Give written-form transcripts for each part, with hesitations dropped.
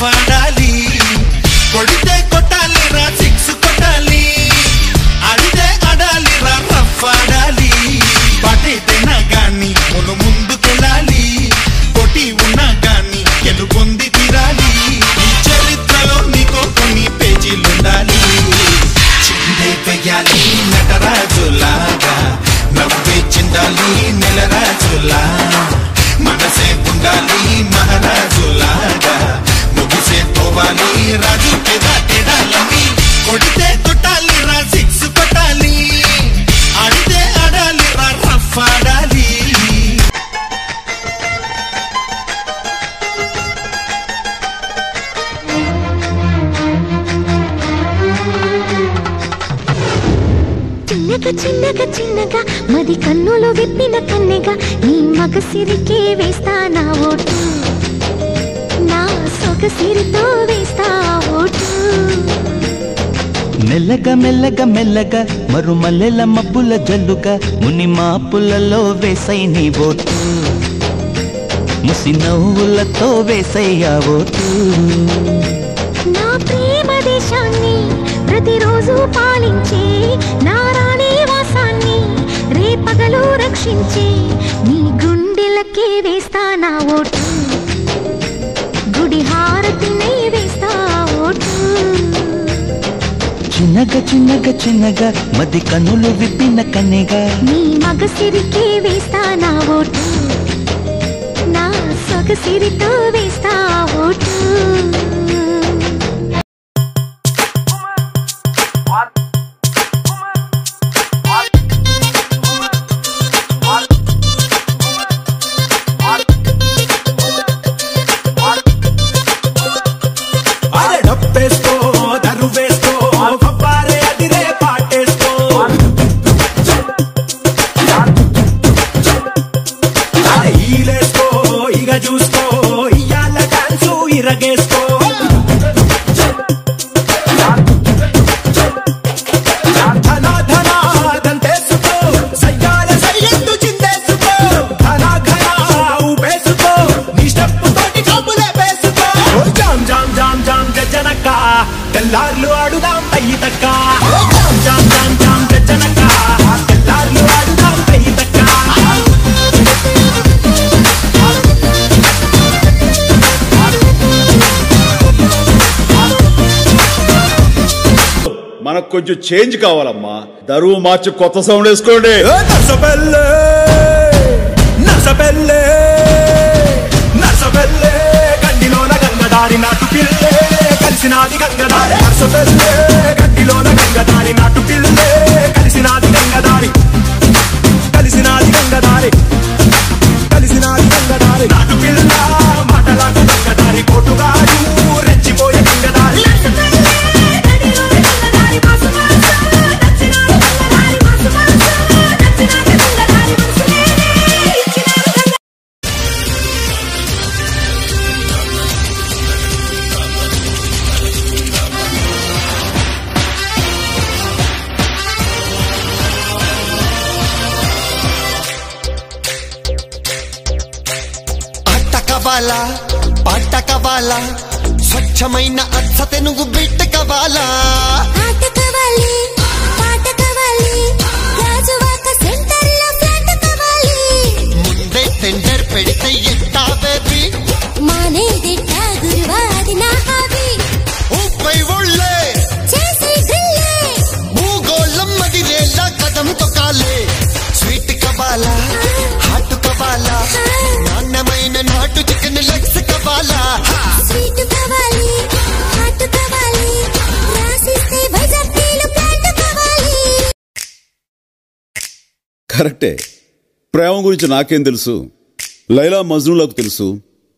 rough ఆడాలి కొడితే కొట్టాలి రా సిక్స్ కొట్టాలి ఆడితే ఆడాలి రా రఫ్ ఆడాలి పటైతేనా గాని మును ముందుకెళ్ళాలి కొట్టి ఉన్నా గాని గెలుపొంది తీరాలి ఈ చరిత్రలో నీకో కొన్ని పేజీలుండాలి చిందే వెయ్యాలి నటరాజులాగా నవ్వే చిందాలి నెలరాజులా మనసే ఉండాలి మహారాజులాగా ముగిసే పోవాలి రాజు తెడాలని కొడితే కొట్టాలి రా సిక్స్ కొట్టాలి ఆడితే ఆడాలి రా రఫ్ ఆడాలి చిన్నగా చిన్నగా చిన్నగా మది కన్నులు విప్పిన కన్నెగా నీ మగసిరికే వేస్తా నా ఓటు నా సొగసిరితో వేస్తా ఓటు మెల్లగా మెల్లగా మెల్లగా మరుమల్లెల మబ్బుల జల్లుగా ముని మాపులలో వేసై నీ ఓటు ముసి నవ్వులతో వేసయ్యా ఓటు నా ప్రేమ దేశాన్ని ప్రతిరోజు పాలించే నా రాణి వాసాన్ని రేపగలు రక్షించే నీ గుండెలకే వేస్తా నా ఓటు గుడి హారతినై వేస్తా ఓటు చిన్నగా చిన్నగా చిన్నగా మది కన్నులు విప్పిన కన్నెగా నీ మగసిరికే వేస్తా నా ఓటు నా సొగసిరితో వేస్తా ఓటు చూసుకో ఇయాల డాన్సు ఇరగేసుకో ధన ధన దంతేసుకో సయ్యాల సయ్యద్దు చిందేసుకో ధన ఘన ఊపేసుకో నీ స్టెప్ తోటి కబులే వేసుకో జామ్ జామ్ జామ్ జామ్ గజ్జనక్క తెల్లార్లు ఆడుదాం తయ్యి తక్క జామ్ జామ్ జామ్ జామ్ గజ్జనక్క తెల్లార్లు ఆడుదాం తయ్యి తక్క మనకు కొంచెం చేంజ్ కావాలమ్మా దరువు మార్చి కొత్త సౌండ్ వేసుకోండి నర్సబెల్లే నర్సబెల్లే నర్సబెల్లే గడ్డిలోన గంగదారి నాటు పిల్లే కలిసినాది గంగదారి నర్సబెల్లే గడ్డిలోన గంగదారి నాటు పిల్లే కలిసినాది గంగదారి కలిసినాది గంగదారి కలిసినాది గంగదారి నాటు పిల్ల మాటలాకు గంగదారి కోటుగాడు రెచ్చిపోయే గంగదారి పాట కావాలా స్వచ్ఛమైన అచ్చ తెనుగు బిడ్డ కావాలా ఆట కావాలి పాట కావాలి రాజువాక సెంటర్లో ఫ్లాట్ కావాలి ముందే టెండర్ పెడితే ఎట్టా బేబీ మానేదిట్టా గురువాది నా హాబీ ఊపై ఒళ్ళే చేసి డ్రిల్లే భూగోళం మదిరేలా కదం తొక్కాలే స్వీట్ కావాలా హాట్ కావాలా నాణ్యమైన నాటు చికెన్ లెగ్స్ కావాలా స్వీట్ కావాలి హాట్ కావాలి రాసిస్తే వైజాగ్లో ప్లాట్ కావాలి కరెక్టే ప్రేమ గురించి నాకేం తెలుసు లైలా మజ్నూలకు తెలుసు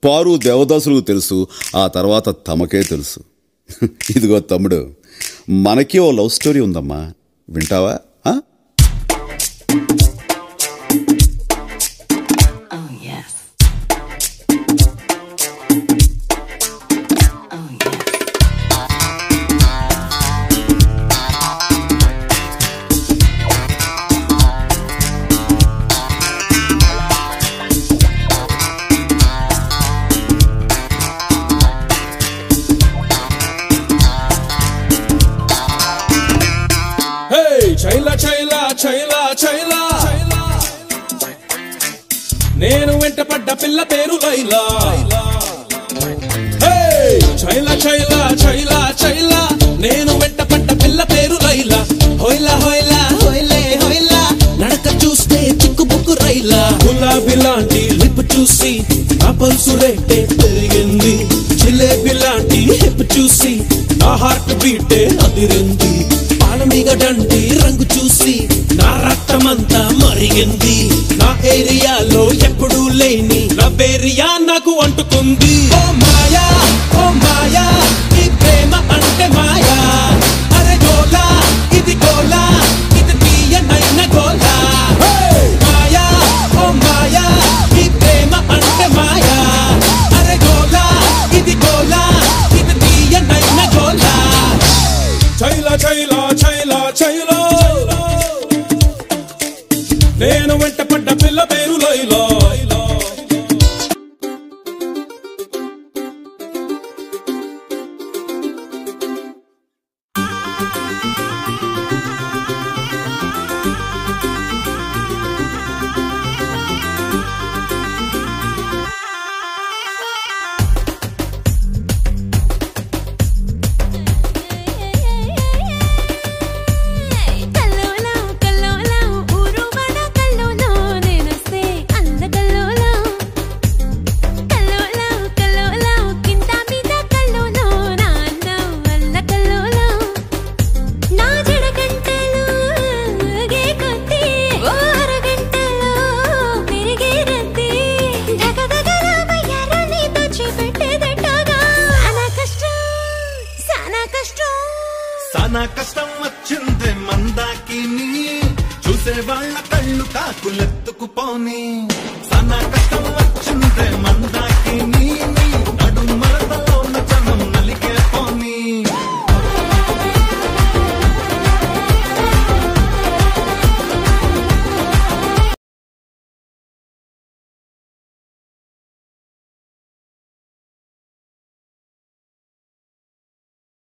పారు దేవదాసులకు తెలుసు ఆ తర్వాత తమకే తెలుసు ఇదిగో తమ్ముడు మనకి ఓ లవ్ స్టోరీ ఉందమ్మా వింటావా చైలా చైలా చైలా చైలా నేను వెంటపడ్డ పిల్ల పేరు లైలా చైలా చైలా చైలా చైలా నేను వెంటపడ్డ పిల్ల పేరు లైలా హోయిలా హోయిలా హోయిలే హోయిలా నడక చూస్తే చిక్కుబుక్కు రైలా గులాబీ లాంటి లిప్ చూసి నా పల్సు రేటే పెరిగింది జిలేబీ లాంటి హిప్ చూసి నా హార్ట్ బీటే అదిరింది పాలమీగడంటి రంగు చూసి నా రక్తమంతా మరిగింది నా ఏరియాలో ఎప్పుడూ లేని రవేరియా నాకు అంటుకుంది ఓ మాయా ఈ ప్రేమ అంటే మాయా అరే గోలా ఇది గోలా ఇది తీయనైన గోలా మాయా ఓ మాయా ఈ ప్రేమ అంటే మాయా అరే గోలా ఇది గోలా ఇది తీయనైన గోలా చైలా చైలా చైలా చైలా నేను వెంటపడ్డ పిల్ల పేరు లైలా సానా కష్టం వచ్చిందే మందాకిని చూసే వాళ్ళ కళ్ళు కాకులెత్తుకుపోని సానా కష్టం వచ్చిందే మందాకిని